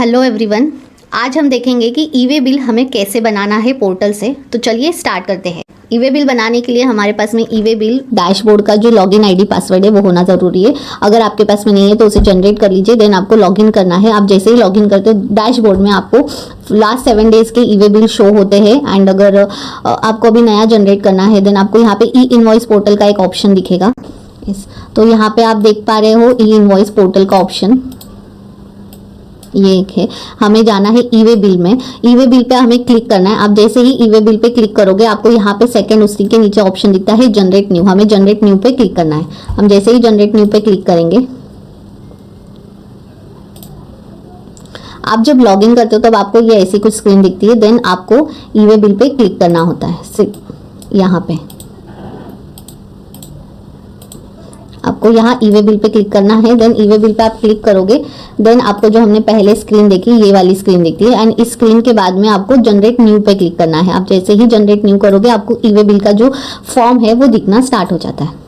Hello everyone, आज हम देखेंगे कि ई वे बिल हमें कैसे बनाना है पोर्टल से। तो चलिए स्टार्ट करते हैं। ई वे बिल बनाने के लिए हमारे पास में ई वे बिल डैशबोर्ड का जो लॉगिन आईडी पासवर्ड है वो होना ज़रूरी है। अगर आपके पास में नहीं है तो उसे जनरेट कर लीजिए। देन आपको लॉगिन करना है। आप जैसे ही लॉगिन करते हो डैशबोर्ड में आपको लास्ट 7 डेज के ई वे बिल शो होते हैं। एंड अगर आपको अभी नया जनरेट करना है देन आपको यहाँ पे ई इनवॉइस पोर्टल का एक ऑप्शन दिखेगा। तो यहाँ पे आप देख पा रहे हो ई इनवॉइस पोर्टल का ऑप्शन ये एक है। हमें जाना है ई वे बिल में। ई वे बिल पे हमें क्लिक करना है। आप जैसे ही ई वे बिल पे क्लिक करोगे आपको यहाँ पे सेकंड उसी के नीचे ऑप्शन दिखता है जनरेट न्यू। हमें जनरेट न्यू पे क्लिक करना है। हम जैसे ही जनरेट न्यू पे क्लिक करेंगे आप जब लॉगिन करते हो तब आपको ये ऐसी कुछ स्क्रीन दिखती है। देन आपको ई वे बिल पे क्लिक करना होता है। सिर्फ यहाँ पे आपको यहाँ ई वे बिल पे क्लिक करना है। देन ई वे बिल पे आप क्लिक करोगे देन आपको जो हमने पहले स्क्रीन देखी ये वाली स्क्रीन दिखती है। एंड इस स्क्रीन के बाद में आपको जनरेट न्यू पे क्लिक करना है। आप जैसे ही जनरेट न्यू करोगे आपको ई वे बिल का जो फॉर्म है वो दिखना स्टार्ट हो जाता है।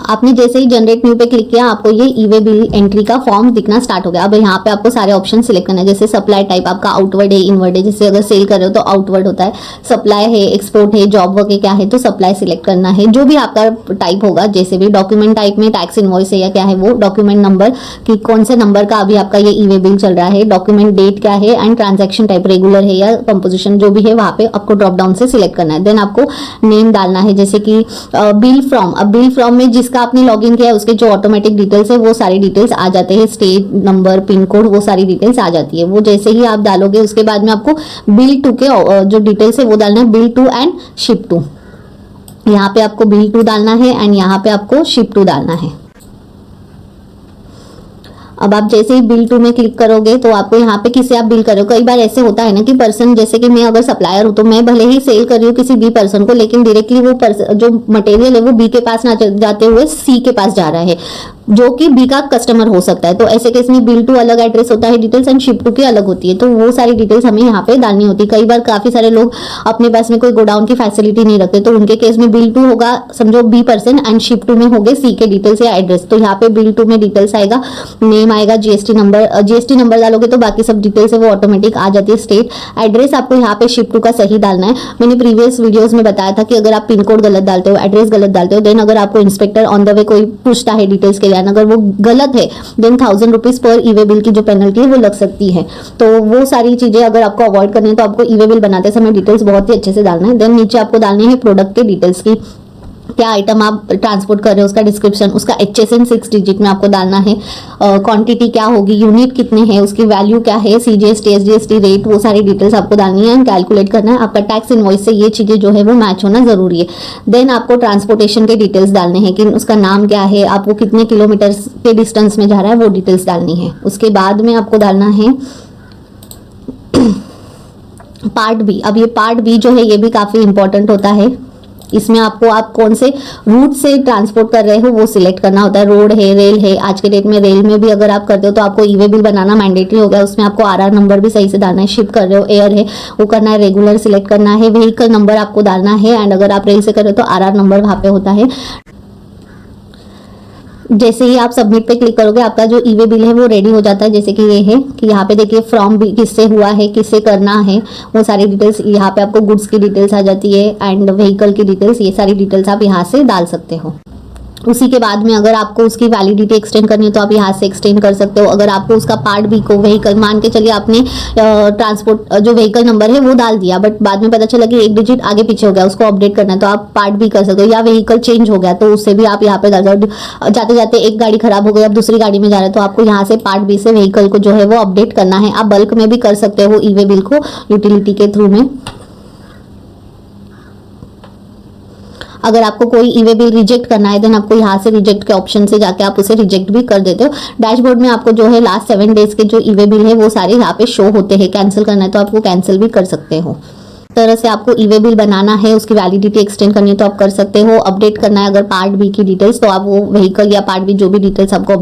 आपने जैसे ही जनरेट न्यू पे क्लिक किया आपको ये ई वे बिल एंट्री का फॉर्म दिखना स्टार्ट हो गया। अब यहाँ पे आपको सारे ऑप्शन सिलेक्ट करना है। जैसे सप्लाई टाइप आपका आउटवर्ड है इनवर्ड है। जैसे अगर सेल कर रहे हो तो आउटवर्ड होता है, सप्लाई है, एक्सपोर्ट है, जॉब वर्क है, क्या है तो सप्लाई सिलेक्ट करना है। जो भी आपका टाइप होगा, जैसे भी डॉक्यूमेंट टाइप में टैक्स इनवॉइस है या क्या है वो, डॉक्यूमेंट नंबर कि कौन से नंबर का अभी आपका ये ई वे बिल चल रहा है, डॉक्यूमेंट डेट क्या है एंड ट्रांजेक्शन टाइप रेगुलर है या कंपोजिशन जो भी है वहाँ पे आपको ड्रॉप डाउन से सिलेक्ट करना है। देन आपको नेम डालना है। जैसे कि बिल फ्रॉम, अब बिल फ्रॉम में जिसका आपने लॉगिन किया उसके जो ऑटोमेटिक डिटेल्स है वो सारी डिटेल्स आ जाते हैं। स्टेट, नंबर, पिन कोड वो सारी डिटेल्स आ जाती है। वो जैसे ही आप डालोगे उसके बाद में आपको बिल टू के जो डिटेल्स है वो डालना है। Bill to and ship to, यहाँ पे आपको बिल टू डालना है एंड यहाँ पे आपको शिप टू डालना है। अब आप जैसे ही बिल टू में क्लिक करोगे तो आपको यहाँ पे किसे आप बिल कर रहे हो। कई बार ऐसे होता है ना कि पर्सन, जैसे कि मैं अगर सप्लायर हूँ तो मैं भले ही सेल कर रही हूँ किसी बी पर्सन को, लेकिन डायरेक्टली वो जो मटेरियल है वो बी के पास ना जाते हुए सी के पास जा रहा है जो कि बी का कस्टमर हो सकता है। तो ऐसे केस में बिल टू अलग एड्रेस होता है डिटेल्स एंड शिप टू की अलग होती है। तो वो सारी डिटेल्स हमें यहाँ पे डालनी होती है। कई बार काफी सारे लोग अपने पास में कोई गोडाउन की फैसिलिटी नहीं रखते तो उनके केस में बिल टू होगा समझो B person and ship to में होंगे सी के डिटेल्स या एड्रेस। तो यहाँ पे बिल टू में डिटेल्स आएगा, नेम आएगा, जीएसटी नंबर डालोगे तो बाकी सब डिटेल्स है वो ऑटोमेटिक आ जाती है। स्टेट, एड्रेस आपको यहाँ पे शिप टू का सही डालना है। मैंने प्रीवियस वीडियोस में बताया था कि अगर आप पिन कोड गलत डालते हो, एड्रेस गलत डालते हो, देन अगर आपको इंस्पेक्टर ऑन द वे कोई पूछता है डिटेल्स के लिए, अगर वो गलत है देन 1000 रुपीज पर ई वे बिल की जो पेनल्टी है वो लग सकती है। तो वो सारी चीजें अगर आपको अवॉइड करनी है तो आपको ई वे बिल बनाते समय डिटेल्स बहुत ही अच्छे से डालना है। देन नीचे आपको डालनी है प्रोडक्ट के डिटेल्स की, क्या आइटम आप ट्रांसपोर्ट कर रहे हो उसका डिस्क्रिप्शन, उसका HSN 6 डिजिट में आपको डालना है, क्वांटिटी क्या होगी, यूनिट कितने हैं, उसकी वैल्यू क्या है, CGST SGST रेट, वो सारी डिटेल्स आपको डालनी है एंड कैलकुलेट करना है। आपका टैक्स इनवॉइस से ये चीजें जो है वो मैच होना जरूरी है। देन आपको ट्रांसपोर्टेशन के डिटेल्स डालने हैं कि उसका नाम क्या है, आपको कितने किलोमीटर के डिस्टेंस में जा रहा है वो डिटेल्स डालनी है। उसके बाद में आपको डालना है पार्ट बी। अब ये पार्ट बी जो है ये भी काफी इंपॉर्टेंट होता है। इसमें आपको आप कौन से रूट से ट्रांसपोर्ट कर रहे हो वो सिलेक्ट करना होता है। रोड है, रेल है, आज के डेट में रेल में भी अगर आप करते हो तो आपको ई वे बिल बनाना मैंडेटरी हो गया। उसमें आपको RR नंबर भी सही से डालना है। शिप कर रहे हो, एयर है वो करना है, रेगुलर सिलेक्ट करना है, व्हीकल नंबर आपको डालना है एंड अगर आप रेल से कर रहे हो तो RR नंबर वहाँ पे होता है। जैसे ही आप सबमिट पे क्लिक करोगे आपका जो ई वे बिल है वो रेडी हो जाता है। जैसे कि ये है कि यहाँ पे देखिए फ्रॉम भी किससे हुआ है, किससे करना है, वो सारी डिटेल्स यहाँ पे आपको गुड्स की डिटेल्स आ जाती है एंड व्हीकल की डिटेल्स, ये सारी डिटेल्स आप यहाँ से डाल सकते हो। उसी के बाद में अगर आपको उसकी वैलिडिटी एक्सटेंड करनी है तो आप यहाँ से एक्सटेंड कर सकते हो। अगर आपको उसका पार्ट बी को व्हीकल, मान के चलिए आपने ट्रांसपोर्ट जो व्हीकल नंबर है वो डाल दिया बट बाद में पता चला कि एक डिजिट आगे पीछे हो गया, उसको अपडेट करना है तो आप पार्ट बी कर सकते हो। या व्हीकल चेंज हो गया तो उससे भी आप यहाँ पे डाल सकते हो। जाते जाते एक गाड़ी खराब हो गई, अब दूसरी गाड़ी में जा रहे हैं तो आपको यहाँ से पार्ट बी से व्हीकल को जो है वो अपडेट करना है। आप बल्क में भी कर सकते हो ई वे बिल को यूटिलिटी के थ्रू में। अगर आपको कोई ई वे बिल रिजेक्ट करना है देन आपको यहाँ से रिजेक्ट के ऑप्शन से जाके आप उसे रिजेक्ट भी कर देते हो। डैशबोर्ड में आपको जो है लास्ट 7 डेज के जो ई वे बिल है वो सारे यहाँ पे शो होते हैं। कैंसिल करना है तो आपको कैंसिल भी कर सकते हो। तरह से आपको ई वे बिल बनाना है, उसकी वैलिडिटी एक्सटेंड करनी है तो आप कर सकते हो। अपडेट करना है अगर पार्ट बी की डिटेल्स तो आप वो व्हीकल या पार्ट बी जो भी डिटेल्स आपको अपडेट